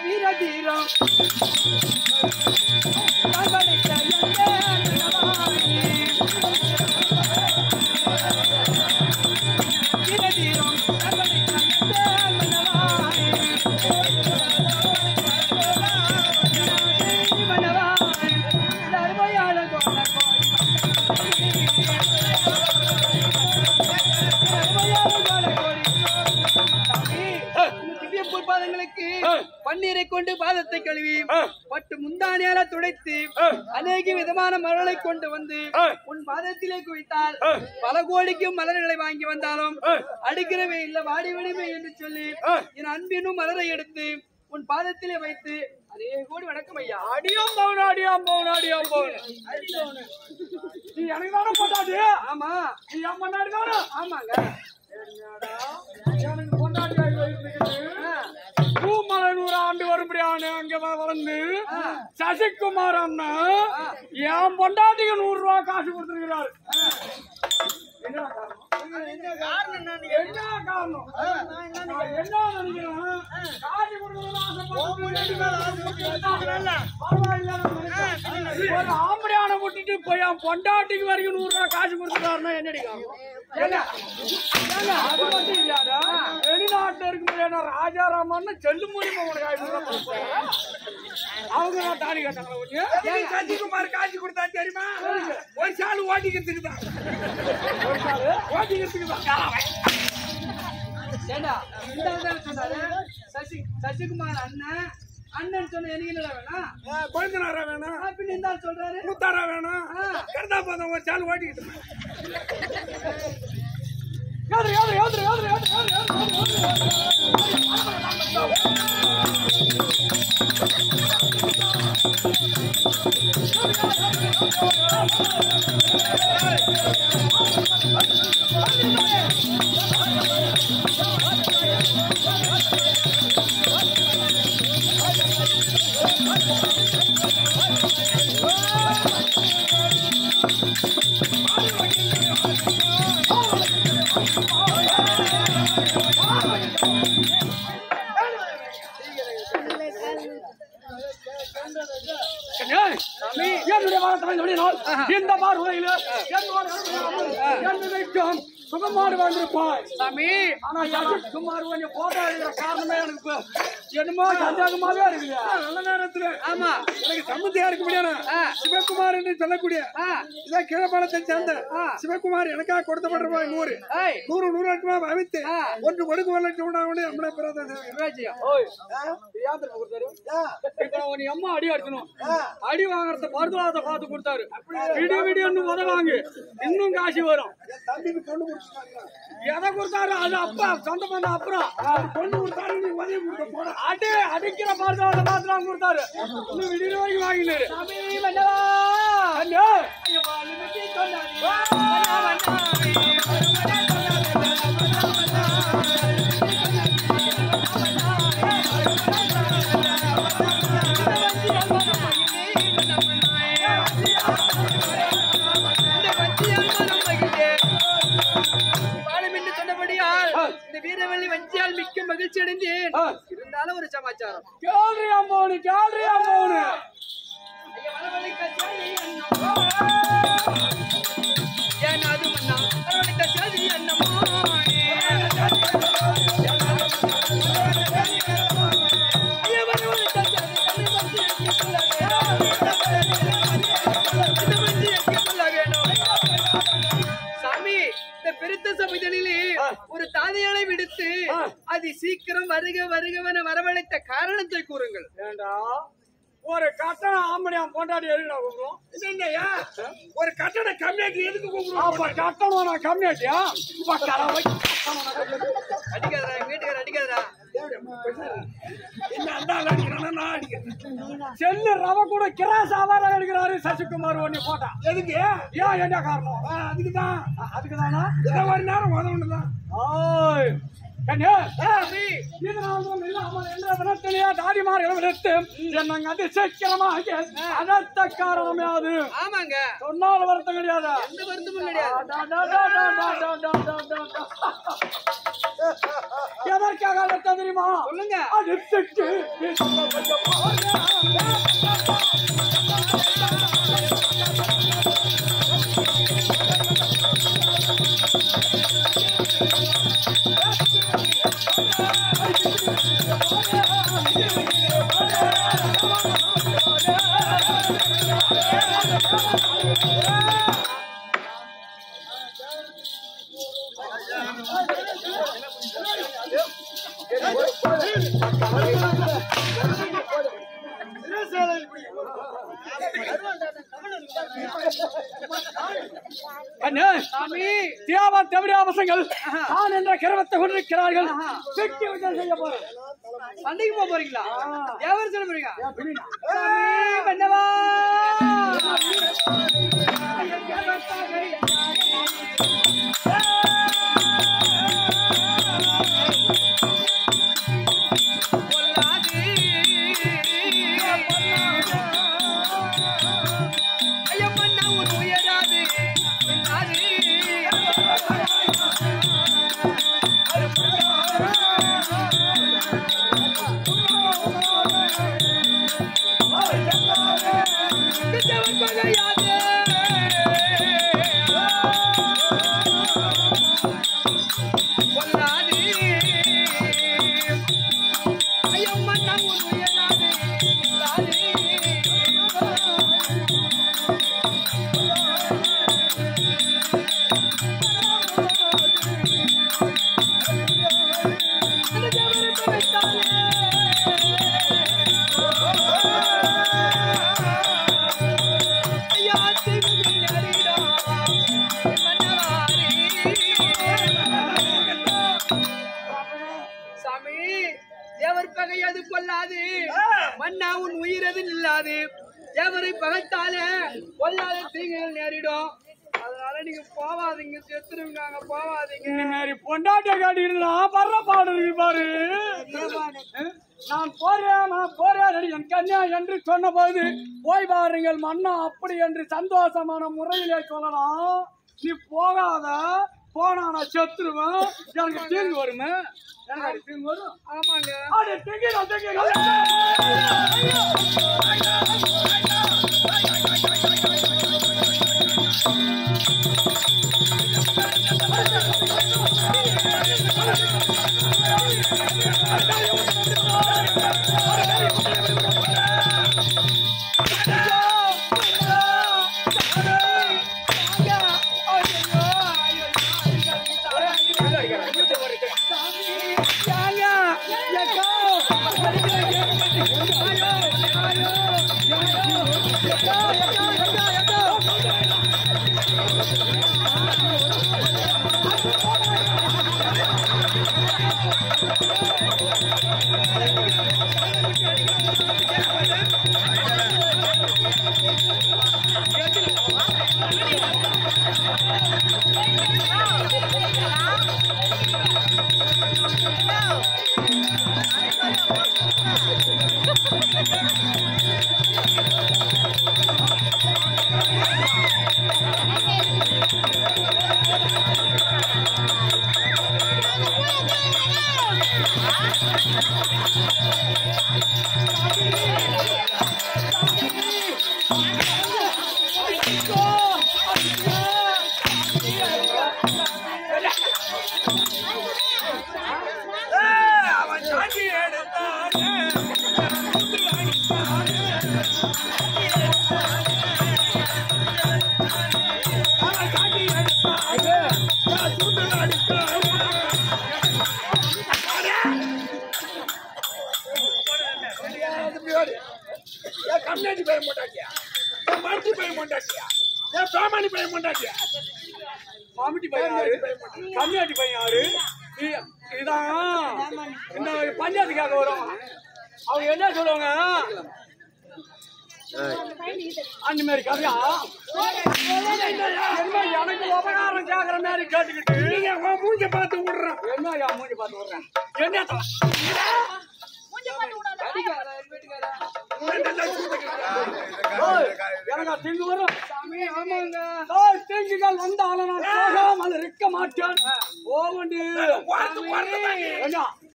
வீரதீரம் பன்னீரை கொண்டு பாதத்தை கழுவி பட்டு முந்தானியால துடைத்து அநேக விதமான மலர்களை கொண்டு வந்து உன் பாதத்திலே குவித்தால் பல கோடிக்கும் மலர்களை வாங்கி வந்தாலும் அடுக்கிறவே இல்ல வாடி விடுமே என்று சொல்லி என் அன்பினும் மலரை எடுத்து உன் பாதத்திலே வைத்து அதே கோடி வணக்கம் ஐயா. அடியாம் பவுன் அடியாம் பவுன் அடியாம் பவுன் நீ எனக்கு தானே போட்டாது? ஆமா. நீ என் பொண்டாட்டி தானே? ஆமாங்க. எனக்கு பொண்டாட்டி பூமலை 100 ஆண்டு வரும்படியான அங்க வளர்ந்து சசிகுமார் அண்ணா என் பொண்டாட்டிக்கு 100 ரூபாய் காசு கொடுத்திருக்கிறாரு. என்ன காரணம்? ஆம்படியான விட்டுட்டு போய் என் பொண்டாட்டிக்கு வரைக்கும் 100 ரூபாய் காசு கொடுத்துட்டாருன்னா என்னடி வெளிநாட்டுல இருக்க முடியாது ராஜாராமன் செல்லு மூலியமா உனக்கு அவங்க தாடி கேட்டாங்களா? சசிகுமார் காசு கொடுத்தா தெரியுமா? ஒரு சாலு ஓட்டிக்கிறதுக்கு தான் சசிகுமார் அண்ணன் அண்ணன் சொன்ன எனக்கு என்னடா வேணாம்? கொழுந்தனாரா வேணாம்? பின்ன இந்த ஆள் சொல்றாரு முத்தாரா வேணாம்? கருதா போதும் ஒரு சாலு ஓட்டிக்கிட்டு இந்த பார்வையில் சுகமாறு வந்திருப்பாய் சாமி. ஆனா சுகமாறு கொஞ்சம் போட்டோ எடுக்கிற காரணமே எனக்கு என்னமோ சந்தேகமாவே இருக்குது. நல்ல நேரத்துல ஆமா எனக்கு சம்மந்தியா இருக்க முடியாது. சிவகுமார் என்று சொல்லக்கூடிய இதான் கீழப்பாளத்தை சேர்ந்த சிவகுமார் எனக்காக கொடுத்தப்பட்ட ரூபாய் 100 லட்சமா அவித்து 1 கொடுக்க 1 லட்சம் உண்டாக நம்மளே அம்மா அடி அடிக்கணும். அடி வாங்கறத மருத்துவத்தை பார்த்து கொடுத்தாரு. விடிய விடிய உதவாங்க இன்னும் காசு வரும். எதை கொடுத்தாரு அது அப்பா சொந்த பண்ண அப்புறம் கொண்டு கொடுத்தாரு. நீ உதவி கொடுக்க போன அடி அடிக்கிற மருத்துவத்தை பார்த்து கொடுத்தாரு. இன்னும் விடிய வரைக்கும் வாங்கினாரு. வீரவள்ளி வஞ்சியால் மிக்க மகிழ்ச்சி அடைந்தேன். இருந்தாலும் ஒரு சமாச்சாரம் ஒரு தாதையாளை விடுத்து அது சீக்கிரம் வருக வருகவன வரவழைத்த காரணத்தை கூறுங்கள். ஒரு கட்டணம் ஆம்படியா போட்டாடி எதுக்குடா கூப்பிடுவோம்? ஒரு கட்டணம் கம்மியாக்கி எதுக்கு கூப்பிடுவோம்? கட்டணம் நான் கம்மியாட்டியா அடிக்காதரா வீட்டுக்கார அடிக்காதரா. என்ன அந்த அடிக்கிறானா நான் அடிக்கிறேன். செல்லு ரவ கூட கிராஸ் ஆவார எடுக்கிறாரு சசிகுமார் ஒண்ணு போட்டா. எதுக்கு ஏன் என்ன காரணம்? அதுக்குதானா இந்த மாதிரி நேரம் உதவுண்டுதான். காரணமாவது சொன்னால வருத்தம் கிடையாது. எந்த வருத்தமும் கிடையாது. எதற்காக தெரியுமா? சொல்லுங்க. அடுத்துக்கு தேவராவசங்கள் நான் என்ற கர்வத்தை கொண்டிருக்கிறார்கள். செய்ய போறேன். சண்டைக்கு போக போறீங்களா? எவர் சொல்ல போறீங்க? பண்ணவா மன்னா உன் உயிரது இல்லாது எவரை பகைத்தாலே கொல்லாத தீங்குகள் நேரிடும். அதனால நீங்க போவாதீங்க, செத்துருங்க, போவாதீங்க. பொண்டாட்டிய காட்டி இருந்தா பர்ற பாடு பாரு. நான் போறேன் என் கன்யா என்று சொன்ன போது போய் பாருங்கள் மன்னா அப்படி என்று சந்தோஷமான முறையிலே சொல்லலாம். நீ போகாத, போனா நான் செத்துருவேன், எனக்கு தீங்கு வருமே. எனக்கு தீங்கு வரும். ஆமாங்க. அந்த மாதிரி கதையா என்ன எனக்கு உபகாரம் கேக்குற மாதிரி கேட்டுக்கிட்டு நீங்க மூஞ்ச பார்த்து விடுறேன் என்ன மூஞ்சி பார்த்து விடுறேன் என்ன எனக்கா திங்கு வரும் சாமி ஆமாங்க திங்குகள் வந்தாலும் நான் போகாம அது இருக்க மாட்டேன் போவண்டி